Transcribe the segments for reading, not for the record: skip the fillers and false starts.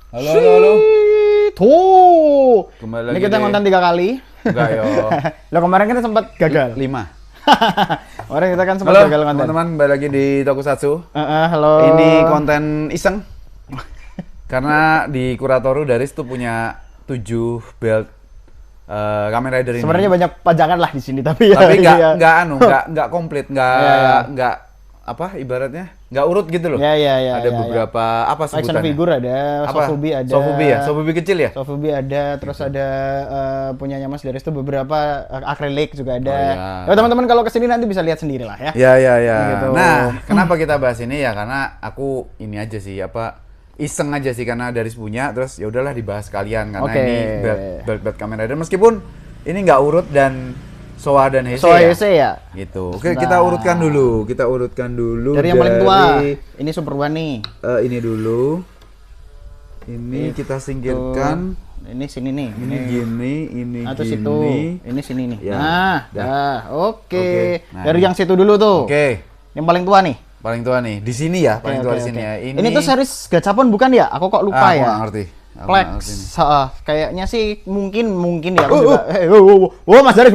Halo, halo, halo. Tuh. Kembali Ini lagi kita deh. ngonten 3 kali. Enggak yo. Lo kemarin kan sempat gagal. 5. Kemarin kita kan sempat Halo, gagal konten. teman-teman, kembali lagi di Tokusatsu. Halo. Ini konten iseng. Karena di Kuratoru Daris tuh punya 7 belt Kamen Rider ini. Sebenarnya banyak pajangan lah di sini tapi ya. Tapi iya. nggak komplit, Iya. nggak apa ibaratnya nggak urut gitu loh. Iya. Ada beberapa apa action sebutannya? figure ada, Apa? Sofubi ada. Sofubi ya? Sofubi kecil ya? Sofubi ada, terus ada punyanya Mas Daris tuh beberapa akrilik juga ada. Oh, iya. Ya teman-teman kalau kesini nanti bisa lihat sendiri lah ya. Ya. Gitu. Nah, kenapa kita bahas ini ya? Karena aku ini aja sih iseng aja sih karena Daris punya, terus ya udahlah dibahas kalian karena Oke. ini belt Kamen Rider meskipun ini nggak urut dan Soa dan Heisei Soa ya. Heisei ya. Gitu. Oke, Nah. kita urutkan dulu. Dari yang paling tua. Ini Super One nih. Ini dulu. Ini kita singkirkan. Ini sini nih. Ini gini, ini Atau gini. situ. Ini sini nih. Ya, Nah, dah. Oke. Oke. Nah, Dari yang situ dulu tuh. Oke. Yang paling tua nih. Paling tua nih. Di sini ya, paling tua Oke, di sini oke. ya. Ini tuh series gachapon bukan ya? Aku kok lupa Aku ya. nggak ngerti. Aku nggak Plex, ngerti nih. kayaknya sih mungkin ya. Aku juga. Mas Daris,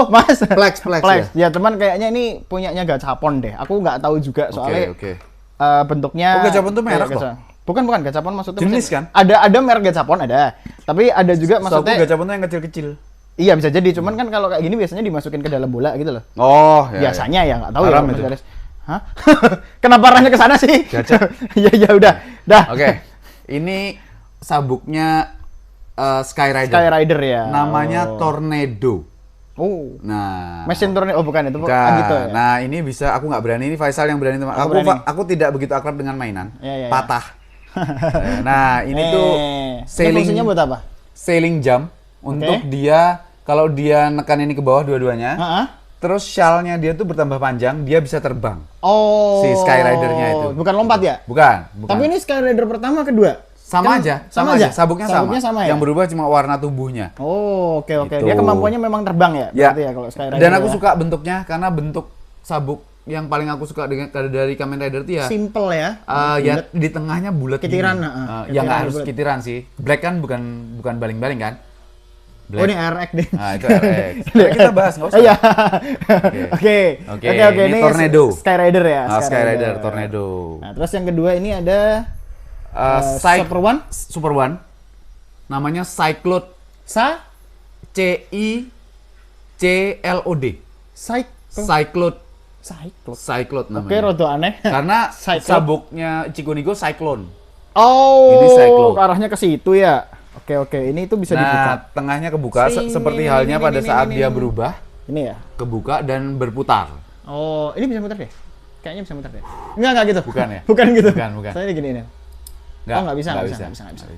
Mas. Plex Ya teman kayaknya ini punyanya gachapon deh. Aku nggak tahu juga soalnya Oke. bentuknya. Oh, gachapon tuh merek kayak loh? Bukan gachapon maksudnya. Jenis maksudnya- kan? Ada merek gachapon ada. Tapi ada juga Maksudnya maksudnya. gachapon tuh yang kecil-kecil. Iya bisa jadi. Cuman kan kalau kayak gini biasanya dimasukin ke dalam bola gitu loh. Oh, ya. Biasanya ya nggak tahu Haram ya Mas itu. Daris. Hah? Kenapa arahnya ke sana sih? Gacha. Ya udah. Dah. Oke. Ini sabuknya Sky Rider. Sky Rider ya. Namanya Tornado. Oh. Nah, Mesin tornado. Oh bukan itu. bukan. Gitu ya. Nah, ini bisa aku nggak berani. Ini Faisal yang berani teman. Aku berani. Aku tidak begitu akrab dengan mainan. Ya. Patah. Nah, ini tuh Ini sailing fungsinya buat apa? sailing jump untuk dia kalau dia nekan ini ke bawah dua-duanya. Heeh. Terus shell-nya dia tuh bertambah panjang, dia bisa terbang. Oh. Si Sky Rider-nya itu. Bukan lompat ya? Bukan. Tapi ini Sky Rider pertama kedua. sama Kan aja, sama aja? Sabuknya sama. ya? Yang berubah cuma warna tubuhnya. Oh, oke. Gitu. Dia kemampuannya memang terbang ya? Ya. Berarti ya kalau Sky Rider. Dan aku ya? suka bentuknya karena bentuk sabuk yang paling aku suka dari Kamen Rider itu ya. Simple ya. Ya di tengahnya bulat Kitiran, gini. kitiran Ya nggak harus bulat. kitiran sih. Black kan bukan baling-baling kan? Oh ini RX deh. Nah, itu RX. Nah, kita bahas nggak usah. Iya. Oke. Oke. Ini Tornado. Sky Rider ya. Sky Rider Tornado. Nah, terus yang kedua ini ada Super One. Super One. Namanya Cyclone. CICLOD. Cyclone. Cyclone namanya. Oke, rada aneh. Karena Cyclone. sabuknya Ichigo Cyclone. Oh, Ini Cyclone. arahnya ke situ ya. Oke. Ini itu bisa dibuka. Nah, tengahnya kebuka seperti halnya pada saat dia berubah, Ini ya. kebuka dan berputar. Oh, ini bisa muter deh. Kayaknya bisa muter deh. Enggak gitu. Bukan ya? Bukan gitu. Bukan. Saya gini ini. Nggak bisa.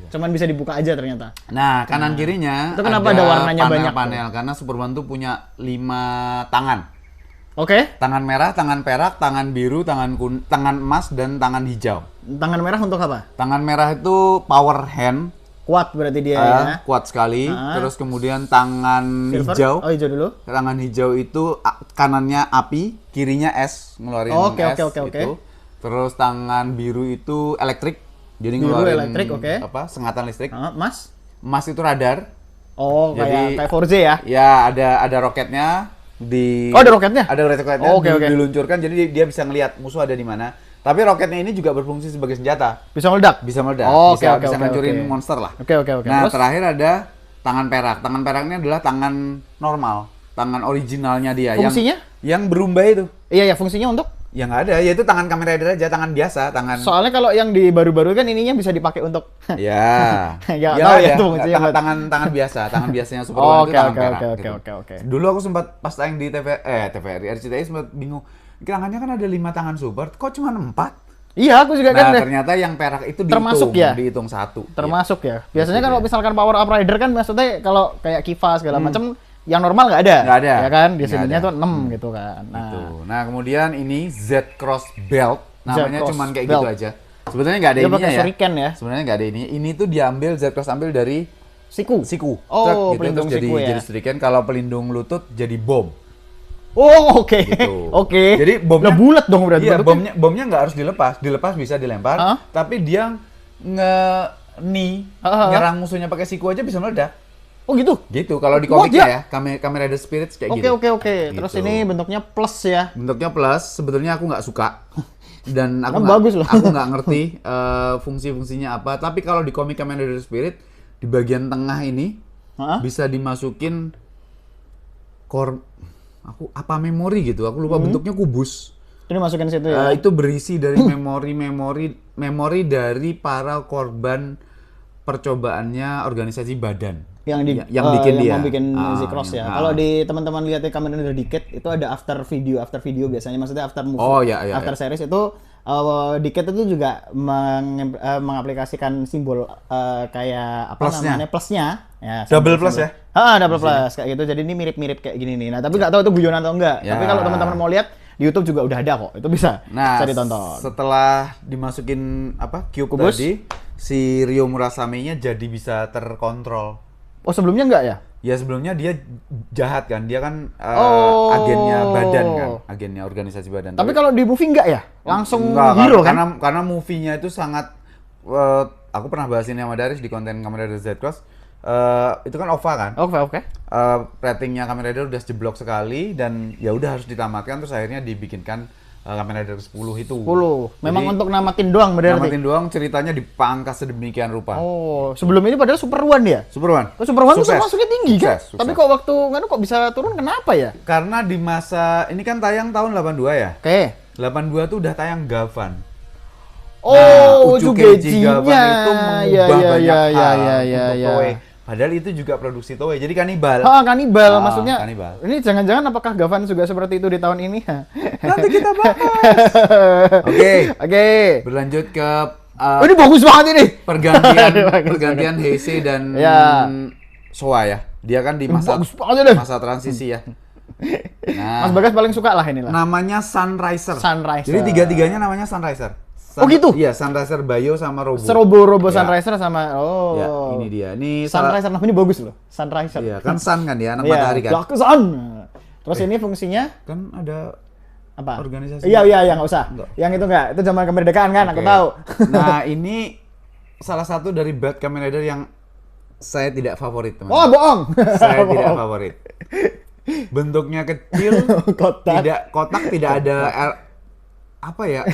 Cuman bisa dibuka aja ternyata. Nah, kanan kirinya Itu kenapa ada warnanya banyak? panel karena Superman tuh punya 5 tangan. Oke. Tangan merah, tangan perak, tangan biru, tangan emas dan tangan hijau. Tangan merah untuk apa? Tangan merah itu power hand, Kuat berarti dia ya. kuat sekali. Terus kemudian tangan Silver? hijau. Oh, hijau dulu. Tangan hijau itu kanannya api, kirinya es, ngeluarin Oke. es gitu. Terus tangan biru itu elektrik, jadi Biru ngeluarin elektrik, oke. sengatan listrik. Mas? Emas itu radar. Oh, Jadi- kayak Forza ya. Ya, ada roketnya Oh, ada roketnya? Ada roketnya Oh, oke. diluncurkan, jadi dia bisa ngelihat musuh ada di mana. Tapi roketnya ini juga berfungsi sebagai senjata. Bisa meledak. Bisa meledak, Oh, bisa oke, ngancurin oke. monster lah. Oke. Nah, Terus? terakhir ada tangan perak. Tangan perak ini adalah tangan normal, tangan originalnya dia Fungsinya? yang berubah itu. Iya, fungsinya untuk Ya nggak ada, yaitu tangan Kamen Rider aja, tangan biasa, tangan. soalnya kalau yang di baru-baru kan ininya bisa dipakai untuk Ya. Ya, Ya, tahu ya ada. itu fungsinya buat- tangan biasa, tangan biasanya Super Oh, One itu tangan perak. oke. Dulu aku sempat pas tayang di TVRI RCTI sempat bingung. Tangannya kan ada 5 tangan super, kok cuma 4? Iya, aku juga kan Nah, deh. ternyata yang perak itu Termasuk ya? dihitung 1. Termasuk ya. Biasanya Gitu kalau ya. misalkan Power Up Rider kan maksudnya kalau kayak Kiva segala macam yang normal nggak ada. Nggak ada. Ya kan? Di Nggak sininya ada. tuh 6 gitu kan. Nah, Gitu. Nah, kemudian ini Z Cross Belt, namanya Z-Cross cuman kayak Belt. gitu aja. Sebenarnya nggak ada dia ininya pakai ya. shuriken ya. Sebenarnya nggak ada ini. Ini tuh diambil Z-Cross ambil dari Siku. siku. Oh, Truk, gitu. pelindung Terus siku ya. jadi shuriken. Kalau pelindung lutut jadi bom. Oh, oke. Gitu. Oke. Jadi bomnya Lah bulat dong berarti. Iya, Berarti- bomnya nggak harus dilepas. Dilepas bisa dilempar, Hah? tapi dia nyerang musuhnya pakai siku aja bisa meledak. Oh gitu. Gitu kalau di komiknya ya, Kamen Rider Spirits kayak gitu. Oke. Terus Gitu. ini bentuknya plus ya. Bentuknya plus, sebetulnya aku nggak suka. Dan aku Kan nggak bagus loh. aku nggak ngerti fungsi-fungsinya apa. Tapi kalau di komik Kamen Rider Spirit di bagian tengah ini bisa dimasukin apa memori gitu. Aku lupa bentuknya kubus. Ini masukin situ ya. Itu berisi dari memori dari para korban percobaannya organisasi badan. Yang bikin dia. Yang bikin Zikros ya. Kalau di teman-teman lihat Kamen Rider Decade itu ada after video biasanya, maksudnya after movie. Oh, iya. Series itu Decade itu juga mengaplikasikan simbol kayak apa Plusnya. namanya plusnya. Ya, Double plus ya? Double plus kayak gitu. Jadi ini mirip-mirip kayak gini nih. Nah, tapi nggak tahu itu guyonan atau enggak. Ya. Tapi kalau teman-teman mau lihat di YouTube juga udah ada kok. Itu bisa ditonton. Setelah dimasukin cube Kubus. tadi, si Ryo Murasame-nya jadi bisa terkontrol. Oh, sebelumnya enggak ya? Ya sebelumnya dia jahat kan, dia kan agennya badan kan, agennya organisasi badan. Tapi kalau di movie enggak ya? Langsung enggak, hero kan? Karena movie-nya itu sangat, aku pernah bahas ini sama Daris di konten Kamen Rider Z-Cross, itu kan OVA kan? Oke. Ratingnya Kamen Rider udah jeblok sekali dan ya udah harus ditamatkan, terus akhirnya dibikinkan Kamen Rider 10 itu. 10. Memang untuk namatin doang berarti. Namatin doang, ceritanya dipangkas sedemikian rupa. Oh, sebelum ini padahal Super One ya? Super One. Oh, Super One tuh Sukses. masuknya tinggi kan? Sukses. Tapi kok waktu kok bisa turun kenapa ya? Karena di masa ini kan tayang tahun 82 ya. Oke. 82 tuh udah tayang Gavan. Oh, Uju Gavan itu ya, mengubah banyak hal ya. untuk Toei. Padahal itu juga produksi Toei, jadi kanibal. Kanibal maksudnya. Kanibal. Ini jangan-jangan apakah Gavan juga seperti itu di tahun ini? Nanti kita bahas. Oke. Berlanjut ke ini bagus banget ini. pergantian Heisei dan Showa ya. Dia kan di masa transisi ya. Nah, Mas Bagas paling suka lah inilah. namanya Sunriser. Sunriser. Jadi tiga-tiganya namanya Sunriser. Oh gitu? Iya, Sunriser Bayo sama Robo. Robo Ya. Sunriser sama Ya, ini dia. Ini Sunriser namanya bagus loh. Sunriser. Iya, kan sun kan ya, anak matahari kan. Black Sun. Terus ini fungsinya Kan ada apa? organisasi. Iya, nggak usah. Enggak. Yang itu enggak. Itu zaman kemerdekaan kan, aku Oke. tahu. Nah, ini salah satu dari Bad Kamen Rider yang saya tidak favorit, teman. Oh, bohong. Saya tidak favorit. Bentuknya kecil, Kotak. tidak ada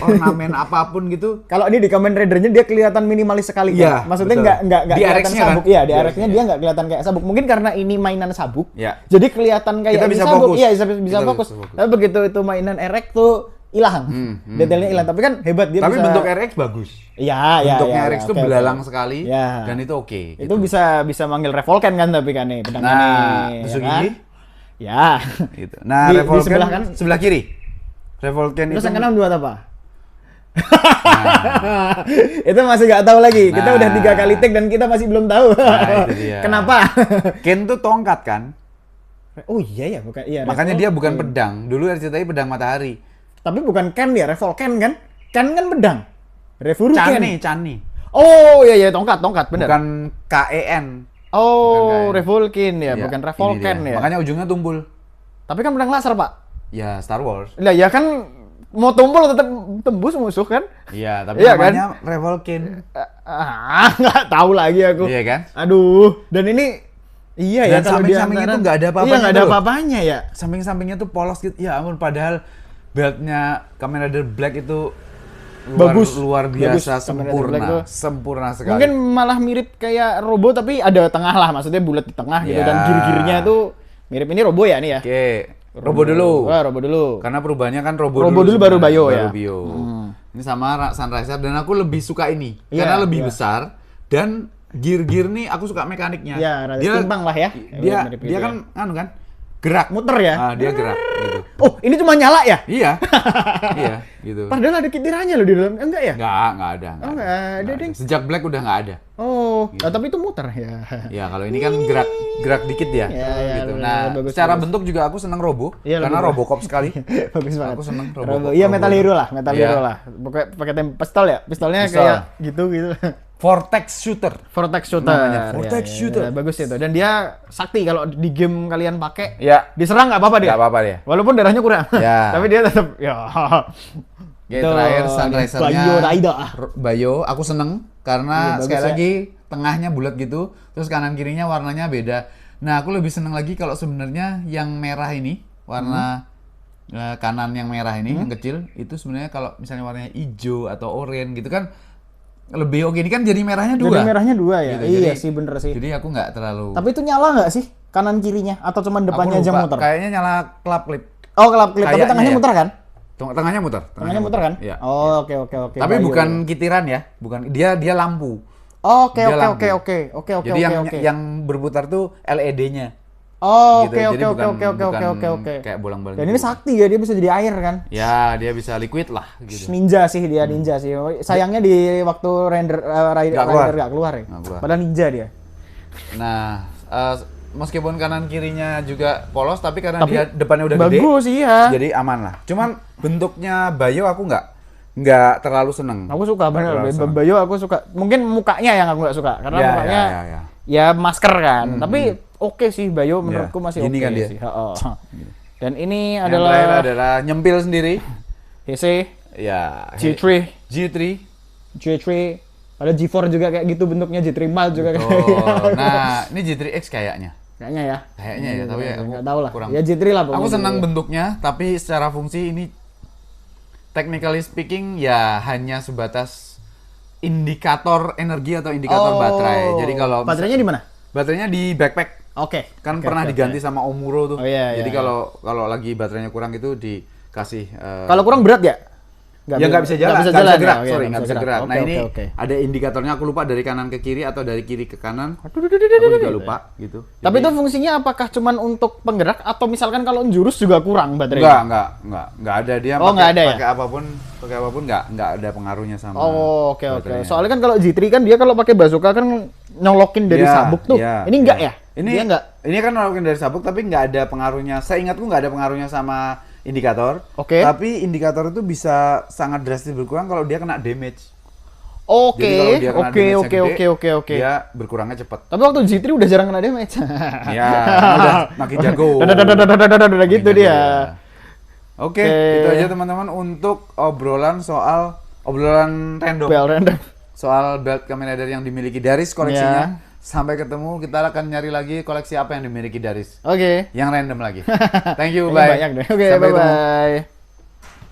ornamen apapun gitu. Kalau ini di Kamen Rider-nya dia kelihatan minimalis sekali Iya, kan. Maksudnya betul. nggak Di kelihatan RX-nya sabuk. kan? Iya, di Di RX-nya RX-nya. dia nggak kelihatan kayak sabuk. Mungkin karena ini mainan sabuk. Ya. Jadi kelihatan kayak Kita ini bisa sabuk. fokus. Iya, bisa Kita fokus. bisa fokus. Tapi begitu itu mainan RX tuh hilang. Detailnya hilang. Tapi kan hebat dia Tapi bisa. bentuk RX bagus. Iya. Bentuknya RX tuh oke, belalang oke. sekali Ya. dan itu oke. Itu bisa manggil Revolcan kan tapi kan nih pedang Nah, ini. tusuk kan? gigi. Ya. Gitu. Nah, Di Revolcan sebelah kan? sebelah kiri. Revolcan Terus itu yang kanan buat apa? Itu masih nggak tahu lagi. Kita Nah. udah 3 kali take dan kita masih belum tahu. Nah, itu dia. Kenapa? Ken tuh tongkat kan. Oh iya ya, bukan iya. Makanya Revol- dia bukan pedang. Dulu RCTI pedang matahari. Tapi bukan Ken ya, Revolcan kan? Ken kan pedang. Revolucan. Cani. Oh iya tongkat benar. Bukan KEN. Oh, bukan Revolcan ya, Iya, bukan ini Revolcan dia. ya. Makanya ujungnya tumpul. Tapi kan pedang laser, Pak. Ya, Star Wars. Lah ya kan mau tumpul tetap tembus musuh kan? Iya, tapi Iya, kan? namanya Revolcan. Nggak tahu lagi aku. Iya kan? Aduh, dan ini iya ya Dan kalau di samping-sampingnya antara- tuh nggak ada apa-apanya Iya, nggak ada tuh. apa-apanya ya. Samping-sampingnya tuh polos gitu. Ya ampun, padahal beltnya Kamen Rider Black itu Bagus. luar biasa, Bagus, Kamen Rider Black tuh. sempurna sekali. Mungkin malah mirip kayak Robo tapi ada tengah lah, maksudnya bulat di tengah gitu Ya. dan gir-girnya tuh mirip ini Robo ya nih ya. Oke, Robo dulu. Wah, Robo dulu. Karena perubahannya kan Robo Robo dulu baru sebenarnya, Bayo baru ya. Bio. Ini sama Sunriser dan aku lebih suka ini Iya, karena lebih iya. besar dan gear-gear nih aku suka mekaniknya. Ya, rada steampunk lah ya. Dia Mirip dia gitu kan anu kan gerak. muter ya. Dia gerak gitu. Oh, ini cuma nyala ya? Iya. Iya, gitu. Padahal ada kitirannya loh di dalam. Enggak ya? Nggak ada. Oh, nggak ada, Ding. Sejak Black udah nggak ada. Oh, tapi itu muter ya. Ya, kalau ini kan gerak dikit ya. Ya, gitu. bener, Nah, bagus, secara bagus. bentuk juga aku seneng Robo Iya, karena lebih- Robocop sekali. Bagus banget. Aku seneng Robo. Robo. Iya, Metal Hero lah, Metal Iya. Hero lah. Pokoknya pakai pistol ya. Pistolnya Pistol. kayak gitu. Vortex Shooter. Vortex Shooter. Namanya, Vortex Ya, Shooter. bagus itu. Dan dia sakti kalau di game kalian pakai. Ya. Diserang nggak apa-apa dia. Nggak apa-apa dia. Walaupun darahnya kurang. Ya. Tapi dia tetap ya. Kayak Tuh, terakhir Sunriser-nya Bayo Raida. Bayo, aku seneng karena Iya, bagus sekali ya. lagi tengahnya bulat gitu, terus kanan kirinya warnanya beda. Nah, aku lebih seneng lagi kalau sebenarnya yang merah ini, warna kanan yang merah ini, yang kecil, itu sebenarnya kalau misalnya warnanya hijau atau oranye gitu kan lebih oke. Ini kan jadi merahnya dua. Jadi merahnya dua ya. Gitu. Iya Jadi- sih, bener sih. Jadi aku nggak terlalu. Tapi itu nyala nggak sih kanan kirinya atau cuman depannya Aku aja lupa, muter? Kayaknya nyala klap klip. Oh, kelap klip, tapi Kayaknya tengahnya ya. muter kan? Tengahnya muter. Tengahnya muter kan? Iya. Oh, oke. Tapi Bayo. bukan kitiran ya, bukan dia lampu. Oke. Dia lampu. Oke. Jadi yang berputar tuh LED-nya. Oh, gitu. Jadi bukan- oke. Kayak bolang-bolang. Dan gitu. ini sakti ya, dia bisa jadi air kan? Ya, dia bisa liquid lah gitu. Ninja sih dia, ninja sih. Sayangnya di waktu render Nggak keluar. rider nggak keluar ya. Nggak keluar. Padahal ninja dia. Nah, meskipun kanan kirinya juga polos, tapi karena dia depannya udah gede, Bagus iya. jadi aman lah. Cuman bentuknya Bayo aku nggak terlalu seneng. Aku suka bener, terlalu seneng. Bayo aku suka. Mungkin mukanya yang aku nggak suka karena Ya, mukanya ya. ya masker kan. Tapi oke sih Bayo menurutku masih Gini oke kan dia. sih. Heeh. Dan ini Yang terakhir adalah adalah nyempil sendiri. HC Ya, G3 G3. G3 ada G4 juga kayak gitu bentuknya, G3 Mild juga kayak gitu. Nah, ini G3X kayaknya. Kayaknya ya. Kayaknya ya, tapi aku nggak tahu lah. kurang. Ya G3 lah pokoknya. Aku senang bentuknya, tapi secara fungsi ini technically speaking ya hanya sebatas indikator energi atau indikator baterai. Jadi kalau baterainya di mana? baterainya di backpack Oke. kan pernah diganti sama Omuro tuh. Oh, iya, Jadi iya. kalau lagi baterainya kurang itu dikasih Kalau kurang berat ya? ya nggak bisa jalan, nggak nggak bisa gerak, ya? Oke, sorry nggak bisa gerak. Nah Oke, ini oke. ada indikatornya, aku lupa dari kanan ke kiri atau dari kiri ke kanan. Aku juga lupa gitu. Tapi Jadi- itu fungsinya apakah cuman untuk penggerak atau misalkan kalau jurus juga kurang baterainya? Nggak ada dia. Oh, nggak ada ya? Pakai apapun nggak ada pengaruhnya sama. Oh, oke. baterainya. Soalnya kan kalau G3 kan dia kalau pakai bazooka kan nyolokin dari Iya, sabuk tuh. iya, Ini enggak iya. ya? Ini Dia enggak. Ini kan nolokin dari sabuk tapi nggak ada pengaruhnya. Seingatku nggak ada pengaruhnya sama indikator. Oke. Tapi indikator itu bisa sangat drastis berkurang kalau dia kena damage. Oke, Jadi kalau dia kena oke, damage oke, yang oke, gede, oke, oke. Dia berkurangnya cepat. Tapi waktu G3 udah jarang kena damage. Ya, udah makin jago. Udah gitu Makin jago dia. ya. Oke, itu aja teman-teman untuk obrolan random Random. soal belt Kamen Rider yang dimiliki Daris koleksinya. Sampai ketemu, kita akan nyari lagi koleksi apa yang dimiliki Daris. Oke. Yang random lagi. Thank you, Kayaknya bye. banyak deh. Oke, Sampai ketemu. bye-bye.